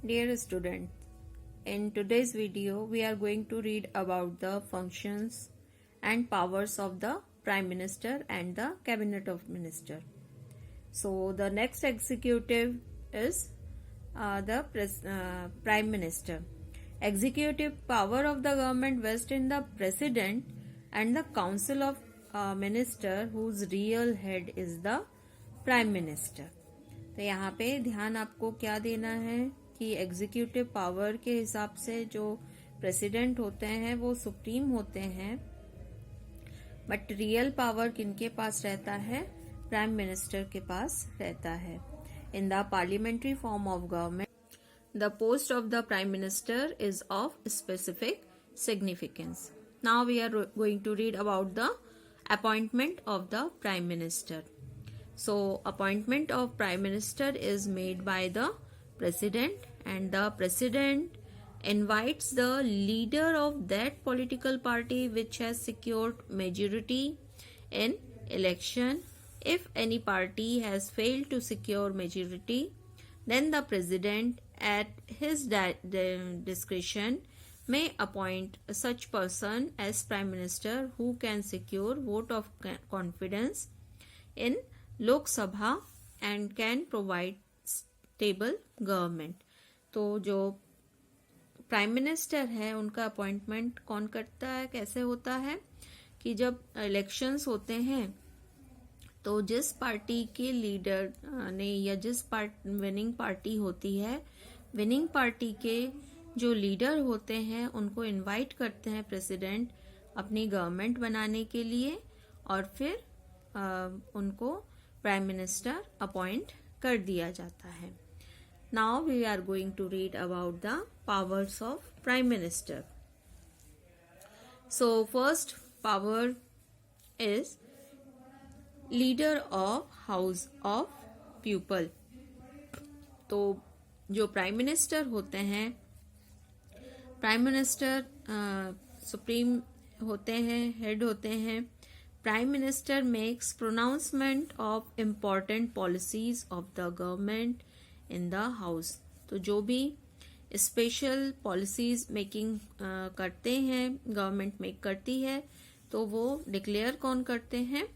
Dear students, in today's video we are going to read about the functions and powers of the Prime Minister and the Cabinet of Minister. So the next executive is the Prime Minister. Executive power of the government vests in the President and the Council of Minister whose real head is the Prime Minister. तो यहाँ पे ध्यान आपको क्या देना है कि executive power के हिसाब से जो प्रेसिडेंट होते हैं वो सुप्रीम होते हैं, बट रियल पावर किनके पास रहता है? प्राइम मिनिस्टर के पास रहता है. In the parliamentary form of government the post of the prime minister is of specific significance. Now we are going to read about the appointment of the prime minister. So, appointment of Prime Minister is made by the President, and the President invites the leader of that political party which has secured majority in election. If any party has failed to secure majority, then the President at his discretion may appoint such person as Prime Minister who can secure vote of confidence in लोक सभा and can provide stable government. तो जो prime minister है उनका appointment कौन करता है, कैसे होता है कि जब इलेक्शंस होते हैं तो जिस पार्टी के लीडर ने या जिस विनिंग पार्टी होती है, विनिंग पार्टी के जो लीडर होते हैं उनको इनवाइट करते हैं प्रेसिडेंट अपनी गवर्नमेंट बनाने के लिए, और फिर उनको प्राइम मिनिस्टर अपॉइंट कर दिया जाता है. Now we are going to read about the powers of prime minister. So first power is leader of house of people. तो जो प्राइम मिनिस्टर होते हैं, प्राइम मिनिस्टर सुप्रीम होते हैं, हेड होते हैं. Prime Minister makes pronouncement of important policies of the government in the house. तो जो भी स्पेशल पॉलिसीज मेकिंग करते हैं, गवर्नमेंट मेक करती है, तो वो डिक्लेयर कौन करते हैं?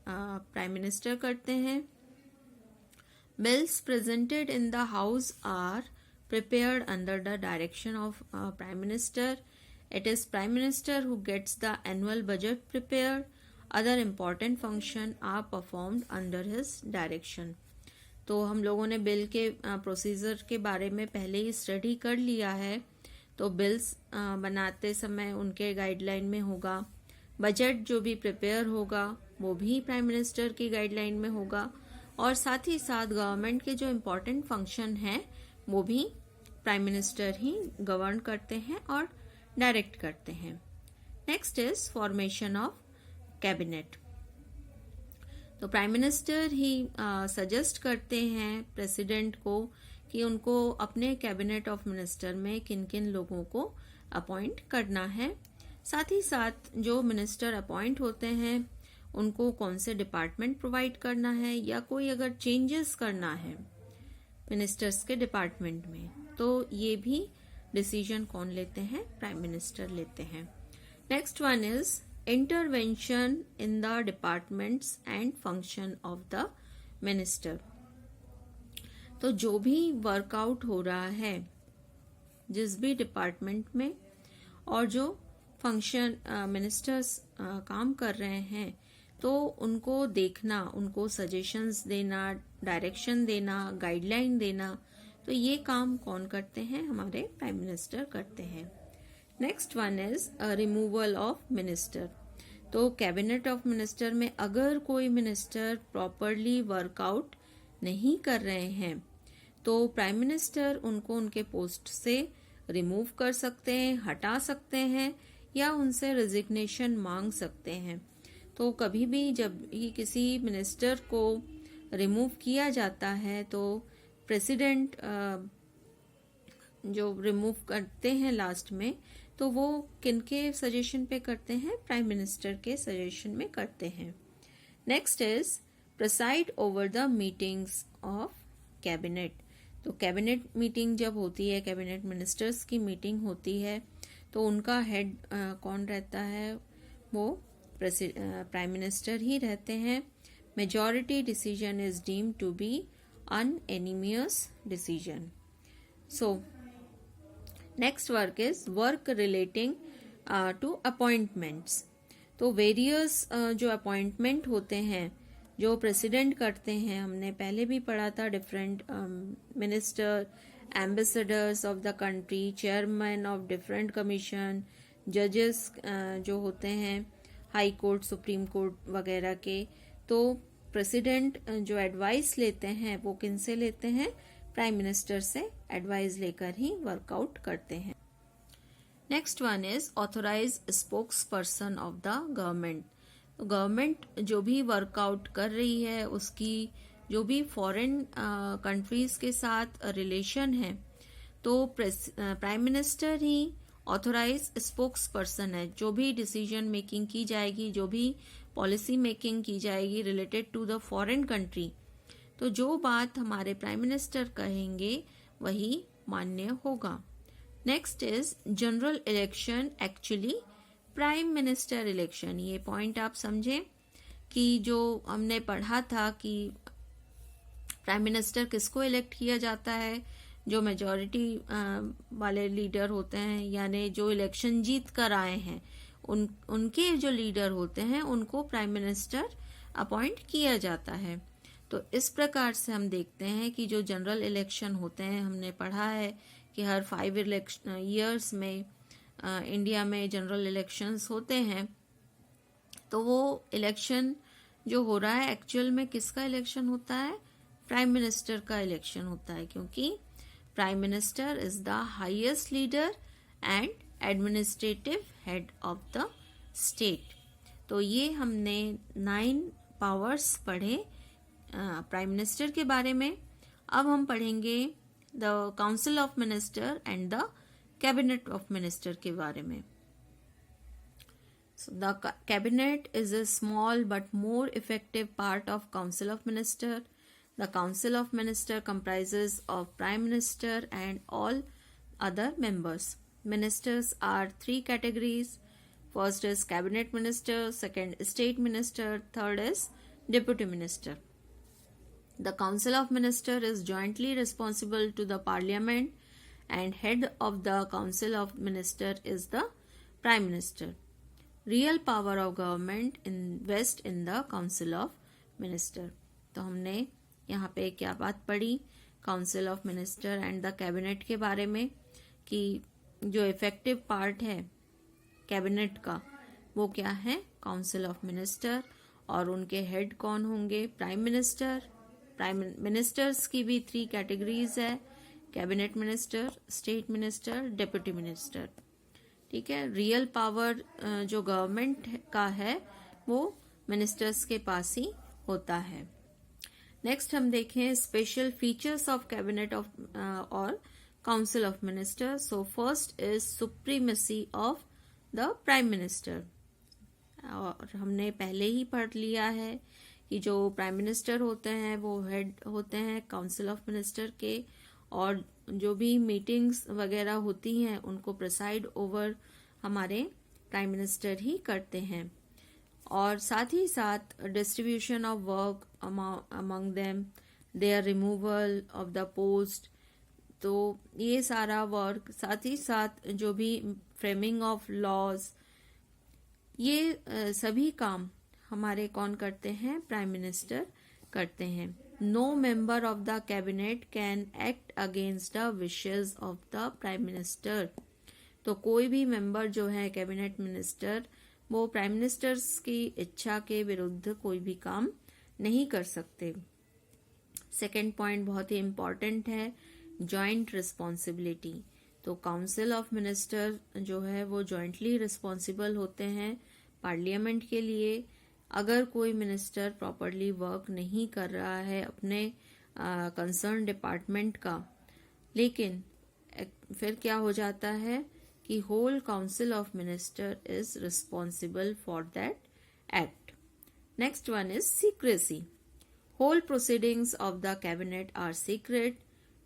प्राइम मिनिस्टर करते हैं. Bills presented in the house are prepared under the direction of Prime Minister. It is Prime Minister who gets the annual budget prepared. Other important function are performed under his direction. तो हम लोगों ने bill के procedure के बारे में पहले ही study कर लिया है. तो बिल्स बनाते समय उनके गाइडलाइन में होगा. बजट जो भी प्रिपेयर होगा वो भी प्राइम मिनिस्टर की गाइडलाइन में होगा, और साथ ही साथ गवर्नमेंट के जो इम्पोर्टेंट फंक्शन हैं वो भी प्राइम मिनिस्टर ही गवर्न करते हैं और डायरेक्ट करते हैं. Next is formation of cabinet. तो प्राइम मिनिस्टर ही सजेस्ट करते हैं प्रेसिडेंट को कि उनको अपने कैबिनेट ऑफ मिनिस्टर में किन किन लोगों को अपॉइंट करना है. साथ ही साथ जो मिनिस्टर अपॉइंट होते हैं उनको कौन से डिपार्टमेंट प्रोवाइड करना है, या कोई अगर चेंजेस करना है मिनिस्टर्स के डिपार्टमेंट में, तो ये भी डिसीजन कौन लेते हैं? प्राइम मिनिस्टर लेते हैं. Next one is intervention in the departments and function of the minister. तो जो भी वर्कआउट हो रहा है जिस भी डिपार्टमेंट में, और जो फंक्शन मिनिस्टर्स काम कर रहे हैं, तो उनको देखना, उनको सजेशंस देना, डायरेक्शन देना, गाइडलाइन देना, तो ये काम कौन करते हैं? हमारे प्राइम मिनिस्टर करते हैं. Next one is removal of minister. तो कैबिनेट ऑफ मिनिस्टर में अगर कोई मिनिस्टर प्रॉपरली वर्कआउट नहीं कर रहे हैं तो प्राइम मिनिस्टर उनको उनके पोस्ट से रिमूव कर सकते हैं, हटा सकते हैं, या उनसे रेजिग्नेशन मांग सकते हैं. तो कभी भी जब ही किसी मिनिस्टर को रिमूव किया जाता है तो प्रेसिडेंट जो रिमूव करते हैं लास्ट में, तो वो किनके सजेशन पे करते हैं? प्राइम मिनिस्टर के सजेशन में करते हैं. Next is preside over the meetings of cabinet. तो कैबिनेट मीटिंग जब होती है, कैबिनेट मिनिस्टर्स की मीटिंग होती है, तो उनका हेड कौन रहता है? वो प्राइम मिनिस्टर ही रहते हैं. Majority decision is deemed to be unanimous decision. So next work is work relating to appointments. तो वेरियस जो अपॉइंटमेंट होते हैं जो प्रेसिडेंट करते हैं, हमने पहले भी पढ़ा था, different minister, ambassadors of the country, chairman of different commission, जजेस जो होते हैं हाई कोर्ट, सुप्रीम कोर्ट वगैरह के. तो प्रेसिडेंट जो एडवाइस लेते हैं वो किन से लेते हैं? प्राइम मिनिस्टर से एडवाइस लेकर ही वर्कआउट करते हैं. Next one is authorize spokesperson of the government. तो गवर्नमेंट जो भी वर्कआउट कर रही है, उसकी जो भी फॉरेन कंट्रीज के साथ रिलेशन है, तो प्राइम मिनिस्टर ही ऑथोराइज स्पोक्स पर्सन है. जो भी डिसीजन मेकिंग की जाएगी, जो भी पॉलिसी मेकिंग की जाएगी related to the foreign country, तो जो बात हमारे प्राइम मिनिस्टर कहेंगे वही मान्य होगा. Next is general election actually prime minister election. ये पॉइंट आप समझें कि जो हमने पढ़ा था कि प्राइम मिनिस्टर किसको इलेक्ट किया जाता है? जो मेजॉरिटी वाले लीडर होते हैं, यानी जो इलेक्शन जीत कर आए हैं, उनके जो लीडर होते हैं उनको प्राइम मिनिस्टर अपॉइंट किया जाता है. तो इस प्रकार से हम देखते हैं कि जो जनरल इलेक्शन होते हैं, हमने पढ़ा है कि हर 5 ईयर्स में इंडिया में जनरल इलेक्शंस होते हैं. तो वो इलेक्शन जो हो रहा है एक्चुअल में किसका इलेक्शन होता है? प्राइम मिनिस्टर का इलेक्शन होता है, क्योंकि prime minister is the highest leader and administrative head of the state. तो ये हमने 9 पावर्स पढ़े प्राइम मिनिस्टर के बारे में. अब हम पढ़ेंगे the council of minister and the cabinet of minister के बारे में. So the cabinet is a small but more effective part of council of minister. The council of minister comprises of prime minister and all other members. Ministers are 3 categories. First is cabinet minister, second state minister, third is deputy minister. The council of minister is jointly responsible to the parliament, and head of the council of minister is the prime minister. Real power of government invest in the council of minister. तो हमने यहाँ पे क्या बात पढ़ी? Council of minister and the cabinet के बारे में, कि जो इफेक्टिव पार्ट है कैबिनेट का वो क्या है? Council of minister. और उनके हेड कौन होंगे? Prime minister. प्राइम मिनिस्टर्स की भी 3 कैटेगरीज है, cabinet minister, state minister, deputy minister. ठीक है. रियल पावर जो गवर्नमेंट का है वो मिनिस्टर्स के पास ही होता है. नेक्स्ट हम देखें special features of cabinet of और council of minister. So first is supremacy of the prime minister. और हमने पहले ही पढ़ लिया है कि जो प्राइम मिनिस्टर होते हैं वो हेड होते हैं काउंसिल ऑफ मिनिस्टर के, और जो भी मीटिंग्स वगैरह होती हैं उनको प्रिसाइड ओवर हमारे प्राइम मिनिस्टर ही करते हैं. और साथ ही साथ distribution of work among them, their removal of the post, तो ये सारा वर्क, साथ ही साथ जो भी फ्रेमिंग ऑफ लॉज, ये सभी काम हमारे कौन करते हैं? प्राइम मिनिस्टर करते हैं. No member of the cabinet can act against the wishes of the prime minister. तो कोई भी मेंबर जो है कैबिनेट मिनिस्टर, वो प्राइम मिनिस्टर्स की इच्छा के विरुद्ध कोई भी काम नहीं कर सकते. सेकेंड पॉइंट बहुत ही इम्पॉर्टेंट है, जॉइंट रिस्पॉन्सिबिलिटी. तो काउंसिल ऑफ मिनिस्टर जो है वो जॉइंटली रिस्पॉन्सिबल होते हैं पार्लियामेंट के लिए. अगर कोई मिनिस्टर प्रॉपरली वर्क नहीं कर रहा है अपने कंसर्न डिपार्टमेंट का, लेकिन फिर क्या हो जाता है कि whole council of minister is responsible for that act. Next one is secrecy. Whole proceedings of the cabinet are secret.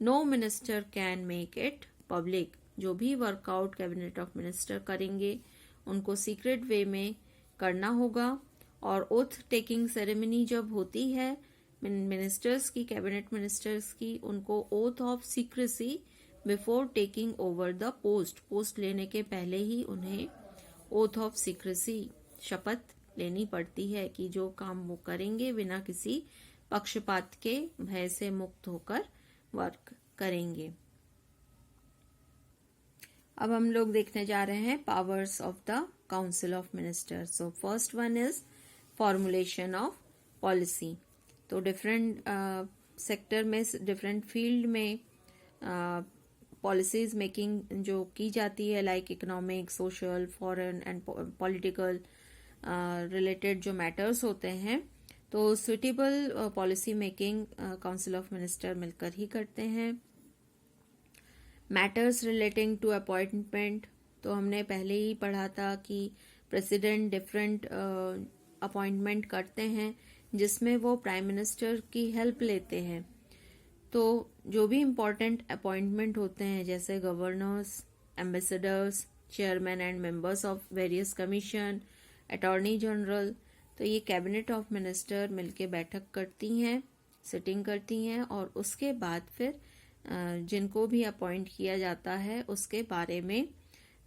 No minister can make it public. जो भी वर्कआउट कैबिनेट ऑफ मिनिस्टर करेंगे उनको सीक्रेट वे में करना होगा। और oath taking ceremony जब होती है मिनिस्टर्स की, कैबिनेट मिनिस्टर्स की, उनको oath of secrecy before taking over the post लेने के पहले ही उन्हें ओथ ऑफ सीक्रेसी शपथ लेनी पड़ती है कि जो काम वो करेंगे बिना किसी पक्षपात के भय से मुक्त होकर वर्क करेंगे। अब हम लोग देखने जा रहे हैं powers of the council of ministers. So first one is formulation of policy. तो डिफरेंट सेक्टर में, डिफरेंट फील्ड में पॉलिसीज मेकिंग जो की जाती है, like economic, social, foreign and political related जो मैटर्स होते हैं, तो suitable policy making council of minister मिलकर ही करते हैं। मैटर्स रिलेटिंग टू अपॉइंटमेंट, तो हमने पहले ही पढ़ा था कि प्रेसिडेंट डिफरेंट अपॉइंटमेंट करते हैं जिसमें वो प्राइम मिनिस्टर की हेल्प लेते हैं। तो जो भी इम्पोर्टेंट अपॉइंटमेंट होते हैं जैसे governors, ambassadors, chairman and members of various commission, attorney general, तो ये कैबिनेट ऑफ मिनिस्टर मिलके बैठक करती हैं, सिटिंग करती हैं और उसके बाद फिर जिनको भी अपॉइंट किया जाता है उसके बारे में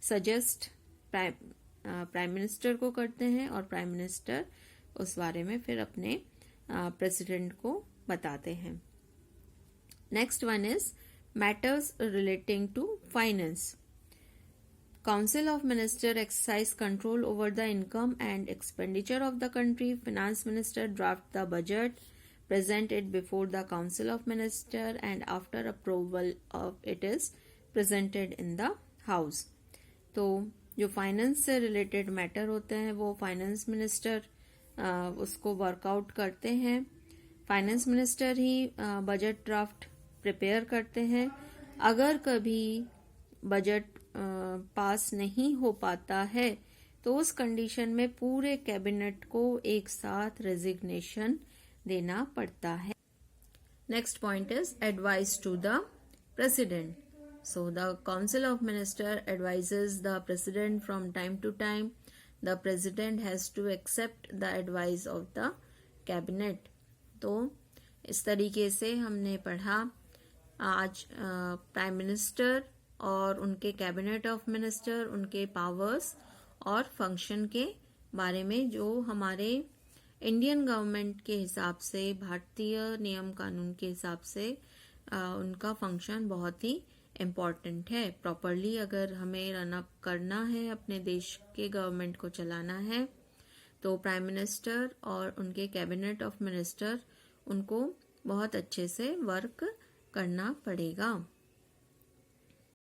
सजेस्ट प्राइम मिनिस्टर को करते हैं और प्राइम मिनिस्टर उस बारे में फिर अपने प्रेसिडेंट को बताते हैं। Next one is matters relating to finance. Council of Minister exercise control over the income and expenditure of the country. Finance Minister draft the budget, present it before the Council of Minister, and after approval of it is presented in the House. तो जो finance से related matter होते हैं वो finance minister उसको workout करते हैं। Finance minister ही budget draft prepare करते हैं। अगर कभी बजट पास नहीं हो पाता है तो उस कंडीशन में पूरे कैबिनेट को एक साथ रेजिग्नेशन देना पड़ता है। Next point is advice to the president. So the council of minister advises the president from time to time. The president has to accept the advice of the cabinet. तो इस तरीके से हमने पढ़ा आज प्राइम मिनिस्टर और उनके cabinet of minister, उनके पावर्स और फंक्शन के बारे में, जो हमारे इंडियन गवर्नमेंट के हिसाब से, भारतीय नियम कानून के हिसाब से उनका फंक्शन बहुत ही इम्पॉर्टेंट है। प्रॉपरली अगर हमें रन अप करना है, अपने देश के गवर्नमेंट को चलाना है, तो प्राइम मिनिस्टर और उनके कैबिनेट ऑफ मिनिस्टर उनको बहुत अच्छे से वर्क करना पड़ेगा।